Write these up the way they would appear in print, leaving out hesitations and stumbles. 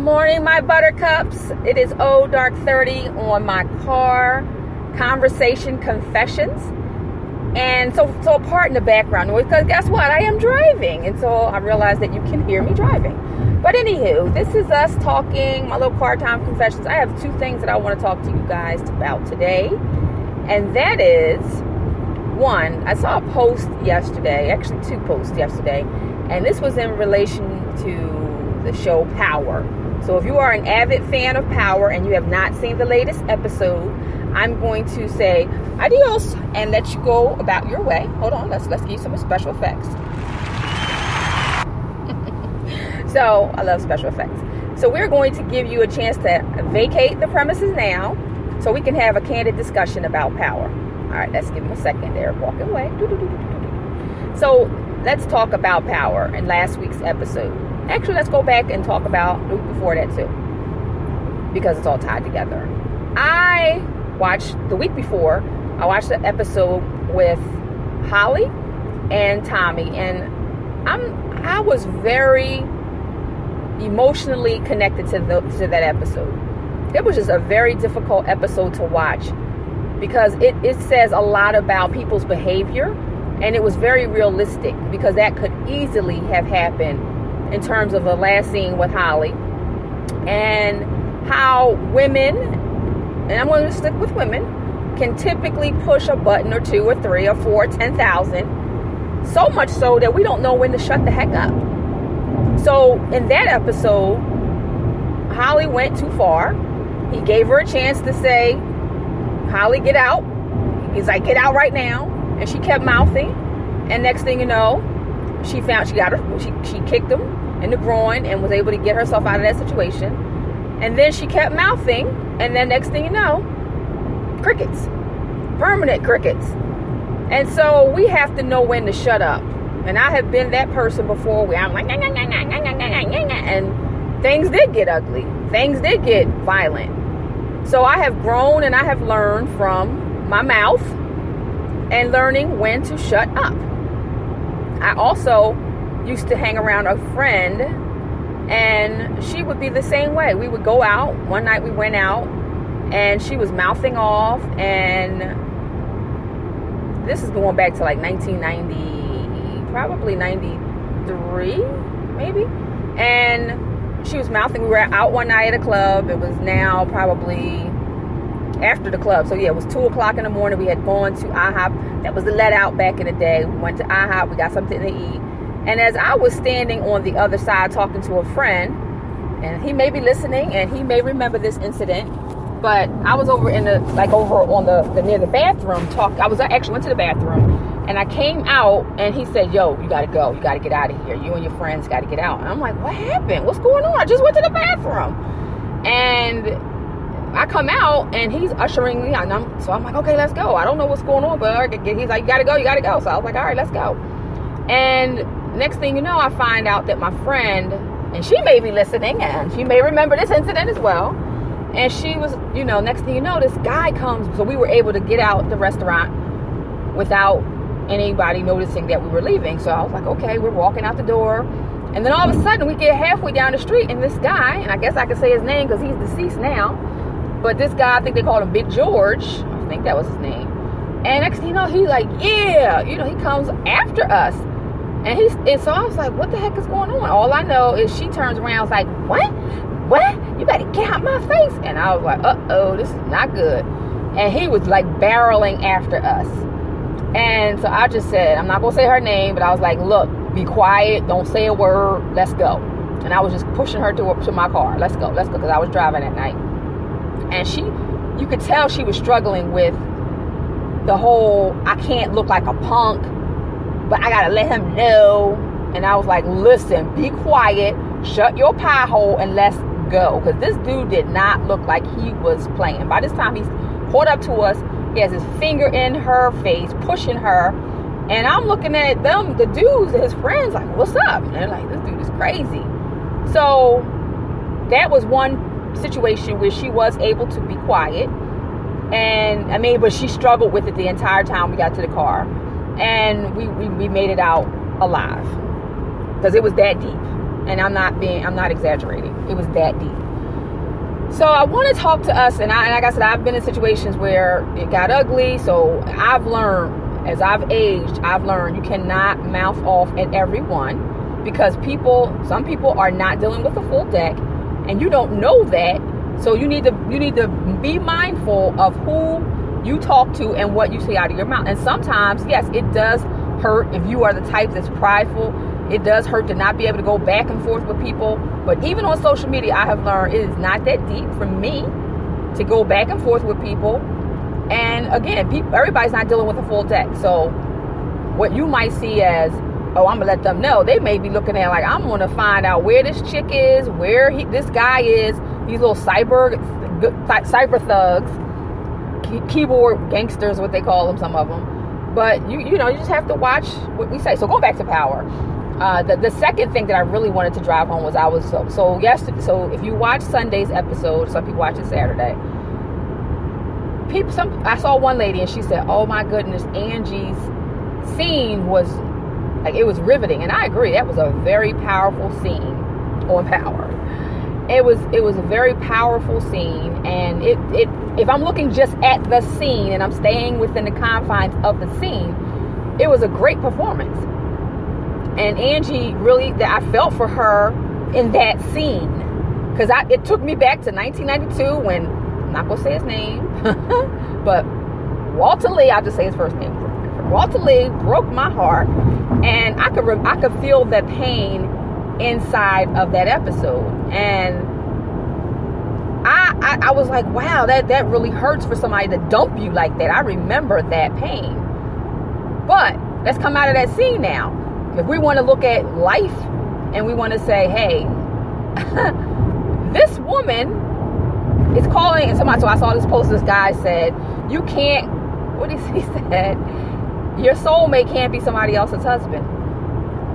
morning, my buttercups. It is dark 30 on my car conversation confessions. And so pardon the background noise, because guess what? I am driving. And so I realized that you can hear me driving. But anywho, this is us talking, my little car time confessions. I have two things that I want to talk to you guys about today. And that is, one, I saw a post yesterday, actually two posts yesterday. And this was in relation to the show Power. So if you are an avid fan of Power and you have not seen the latest episode, I'm going to say adios and let you go about your way. Hold on, let's give you some special effects. So I love special effects. So we're going to give you a chance to vacate the premises now so we can have a candid discussion about Power. All right, let's give them a second. They're walking away. So let's talk about Power in last week's episode. Actually, let's go back and talk about the week before that too, because it's all tied together. I watched the week before, I watched the episode with Holly and Tommy, and I was very emotionally connected to that episode. It was just a very difficult episode to watch because it says a lot about people's behavior, and it was very realistic because that could easily have happened in terms of the last scene with Holly, and how women, and I'm going to stick with women, can typically push a button or two or three or four, 10,000, so much so that we don't know when to shut the heck up. So in that episode, Holly went too far. He gave her a chance to say, Holly, get out. He's like, get out right now. And she kept mouthing. And next thing you know, she kicked him in the groin and was able to get herself out of that situation. And then she kept mouthing, and then next thing you know, crickets. Permanent crickets. And so we have to know when to shut up. And I have been that person before where I'm like, and things did get ugly. Things did get violent. So I have grown and I have learned from my mouth and learning when to shut up. I also used to hang around a friend, and she would be the same way. We would go out. One night we went out, and she was mouthing off, and this is going back to like 1990, probably 93, maybe. And she was mouthing. We were out one night at a club. It was now probably after the club. So yeah, it was 2 o'clock in the morning. We had gone to IHOP. That was the let out back in the day. We went to IHOP. We got something to eat. And as I was standing on the other side talking to a friend, and he may be listening and he may remember this incident, but I was over on the near the bathroom I went to the bathroom, and I came out, and he said, yo, you gotta go. You gotta get out of here. You and your friends gotta get out. And I'm like, what happened? What's going on? I just went to the bathroom. And I come out, and he's ushering me out. So I'm like, okay, let's go. I don't know what's going on, but he's like, you gotta go. So I was like, all right, let's go. And next thing you know, I find out that my friend, and she may be listening, and she may remember this incident as well. And she was, next thing you know, this guy comes. So we were able to get out the restaurant without anybody noticing that we were leaving. So I was like, okay, we're walking out the door. And then all of a sudden, we get halfway down the street, and this guy, and I guess I can say his name because he's deceased now, but this guy, I think they called him Big George. I think that was his name. And next thing you know, he's like, yeah, he comes after us. And so I was like, what the heck is going on? All I know is she turns around and was like, what? You better get out my face. And I was like, uh-oh, this is not good. And he was like barreling after us. And so I just said, I'm not going to say her name, but I was like, look, be quiet. Don't say a word. Let's go. And I was just pushing her to my car. Let's go. Because I was driving that night. And you could tell she was struggling with the whole, I can't look like a punk, but I gotta let him know. And I was like, listen, be quiet, shut your pie hole, and let's go. Because this dude did not look like he was playing. By this time, he's caught up to us. He has his finger in her face, pushing her. And I'm looking at them, the dudes, his friends, like, what's up? And they're like, this dude is crazy. So that was one situation where she was able to be quiet. But she struggled with it the entire time we got to the car. And we made it out alive. Because it was that deep. And I'm not exaggerating. It was that deep. So I want to talk to us, and like I said, I've been in situations where it got ugly. So I've learned, as I've aged, you cannot mouth off at everyone, because some people are not dealing with a full deck, and you don't know that. So you need to be mindful of who you talk to and what you say out of your mouth. And sometimes, yes, it does hurt if you are the type that's prideful. It does hurt to not be able to go back and forth with people. But even on social media, I have learned it is not that deep for me to go back and forth with people. And again, everybody's not dealing with a full deck. So what you might see as, oh, I'm going to let them know, they may be looking at like, I'm going to find out where this chick is, where this guy is, these little cyber thugs, keyboard gangsters, what they call them, some of them. But you just have to watch what we say. So going back to power, the second thing that I really wanted to drive home was so if you watch Sunday's episode, some people watch it Saturday. I saw one lady and she said, "Oh my goodness, Angie's scene was like, it was riveting," and I agree. That was a very powerful scene on power. It was a very powerful scene, and it if I'm looking just at the scene and I'm staying within the confines of the scene, it was a great performance. And Angie, really, I felt for her in that scene, because it took me back to 1992 when, I'm not gonna say his name, but Walter Lee, I'll just say his first name. Walter Lee broke my heart, and I could feel the pain inside of that episode. And I was like, wow, that really hurts for somebody to dump you like that. I remember that pain. But let's come out of that scene now. If we want to look at life and we want to say, hey, this woman is calling, and somebody, so I saw this post, this guy said, you can't, what he said, your soulmate can't be somebody else's husband.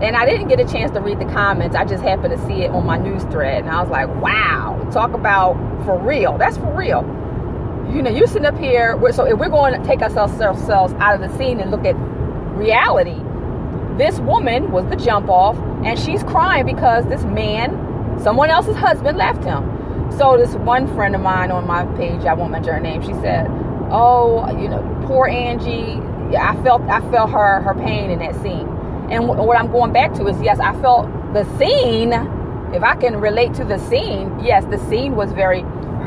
And I didn't get a chance to read the comments. I just happened to see it on my news thread. And I was like, wow, talk about for real. That's for real. You're sitting up here. So if we're going to take ourselves out of the scene and look at reality, this woman was the jump off, and she's crying because this man, someone else's husband, left him. So this one friend of mine on my page, I won't mention her name, she said, oh, poor Angie. Yeah, I felt her pain in that scene. And what I'm going back to is, yes, I felt the scene. If I can relate to the scene, yes, the scene was very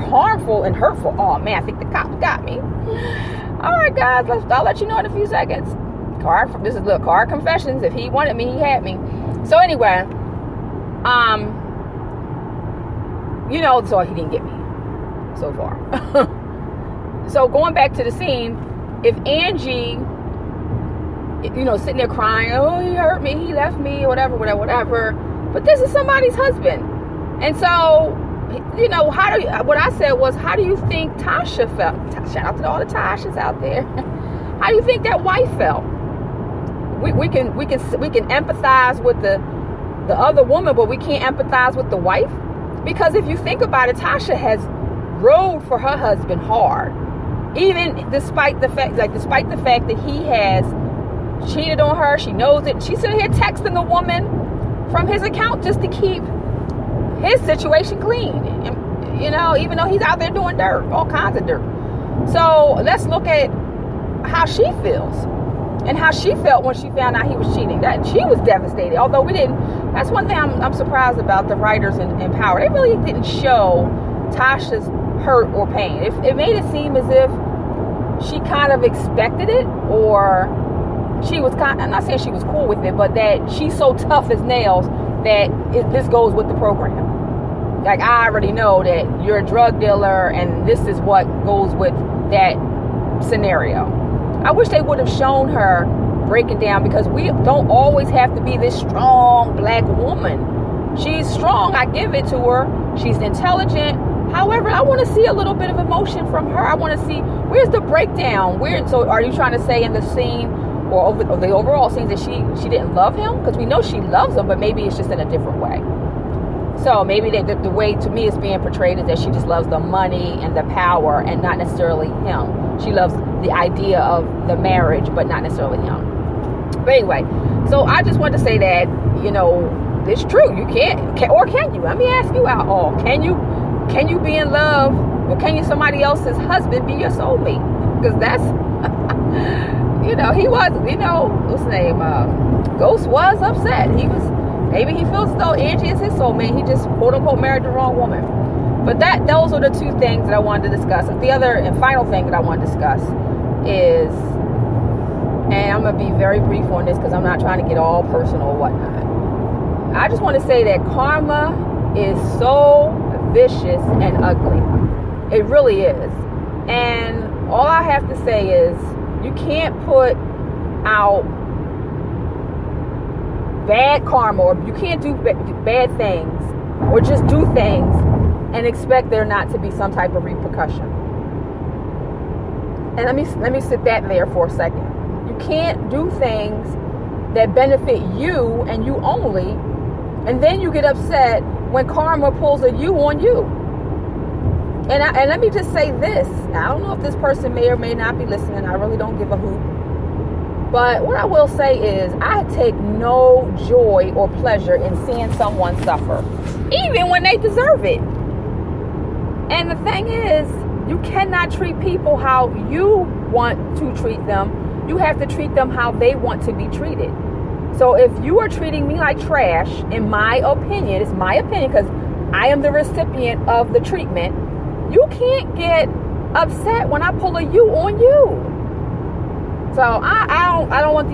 harmful and hurtful. Oh man, I think the cops got me. All right, guys, I'll let you know in a few seconds. This is little car confessions. If he wanted me, he had me. So anyway, so he didn't get me so far. So going back to the scene, if Angie, sitting there crying, oh, he hurt me, he left me, whatever. But this is somebody's husband. And so, what I said was, how do you think Tasha felt? Shout out to all the Tashas out there. How do you think that wife felt? We can empathize with the other woman, but we can't empathize with the wife. Because if you think about it, Tasha has rode for her husband hard. Even despite the fact that he has cheated on her, she knows it. She's sitting here texting a woman from his account just to keep his situation clean. And, even though he's out there doing dirt, all kinds of dirt. So let's look at how she feels and how she felt when she found out he was cheating. That she was devastated. Although we didn't. That's one thing I'm surprised about the writers in Power. They really didn't show Tasha's hurt or pain. It made it seem as if she kind of expected it, or she was I'm not saying she was cool with it, but that she's so tough as nails that this goes with the program. Like, I already know that you're a drug dealer and this is what goes with that scenario. I wish they would have shown her breaking down, because we don't always have to be this strong black woman. She's strong, I give it to her. She's intelligent. However, I want to see a little bit of emotion from her. I want to see, where's the breakdown? So are you trying to say in the scene or over the overall scenes that she didn't love him? Because we know she loves him, but maybe it's just in a different way. So maybe the way to me it's being portrayed is that she just loves the money and the power and not necessarily him. She loves the idea of the marriage, but not necessarily him. But anyway, so I just wanted to say that, it's true. You can't, or can you? Let me ask you out all. Can you be in love, or can you somebody else's husband be your soulmate? Because that's, he was, what's his name? Ghost was upset. Maybe he feels as though Angie is his soulmate. He just quote unquote married the wrong woman. But those are the two things that I wanted to discuss. The other and final thing that I want to discuss is, and I'm going to be very brief on this because I'm not trying to get all personal or whatnot. I just want to say that karma is so vicious and ugly. It really is. And all I have to say is, you can't put out bad karma, or you can't do bad things, or just do things and expect there not to be some type of repercussion. And let me sit that there for a second. You can't do things that benefit you and you only, and then you get upset when karma pulls a you on you. And let me just say this. I don't know if this person may or may not be listening. I really don't give a hoot. But what I will say is, I take no joy or pleasure in seeing someone suffer, even when they deserve it. And the thing is, you cannot treat people how you want to treat them. You have to treat them how they want to be treated. So if you are treating me like trash, in my opinion, it's my opinion because I am the recipient of the treatment, you can't get upset when I pull a you on you. So I don't want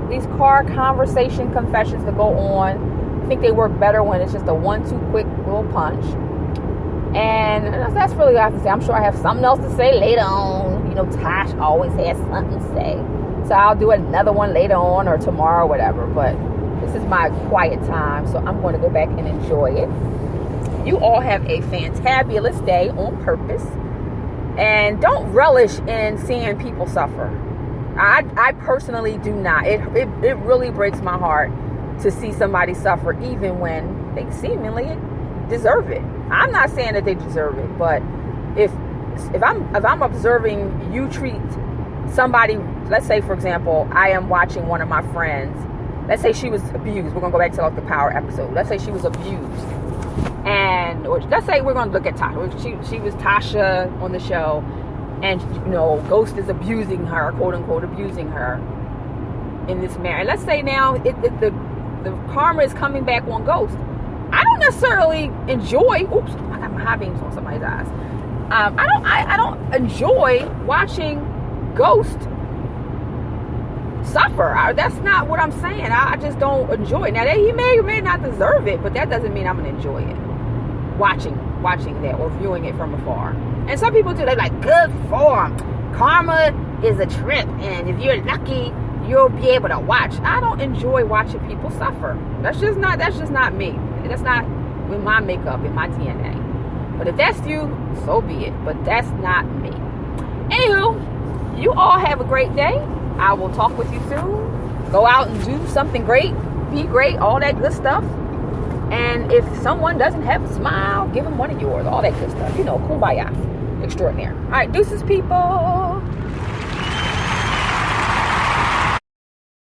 these car conversation confessions to go on. I think they work better when it's just a 1-2 quick little punch. And that's really what I have to say. I'm sure I have something else to say later on. Tash always has something to say. So I'll do another one later on or tomorrow or whatever. But this is my quiet time, so I'm going to go back and enjoy it. You all have a fantabulous day on purpose. And don't relish in seeing people suffer. I personally do not. It really breaks my heart to see somebody suffer, even when they seemingly deserve it. I'm not saying that they deserve it, but if I'm observing you treat somebody, let's say for example, I am watching one of my friends. Let's say she was abused. We're gonna go back to the power episode. Let's say she was abused, or let's say we're gonna look at Tasha. She was Tasha on the show. And, Ghost is abusing her, quote unquote, abusing her in this manner. And let's say now the karma is coming back on Ghost. I don't necessarily enjoy, oops, I got my high beams on somebody's eyes. I don't enjoy watching Ghost suffer. That's not what I'm saying. I just don't enjoy it. Now, he may or may not deserve it, but that doesn't mean I'm going to enjoy it. Watching that or viewing it from afar. And some people do, they're like, good form. Karma is a trip, and if you're lucky, you'll be able to watch. I don't enjoy watching people suffer. That's just not me. That's not in my makeup, in my DNA. But if that's you, so be it. But that's not me. Anywho, you all have a great day. I will talk with you soon. Go out and do something great. Be great. All that good stuff. And if someone doesn't have a smile, give them one of yours. All that good stuff. Kumbaya extraordinaire. All right, deuces, people.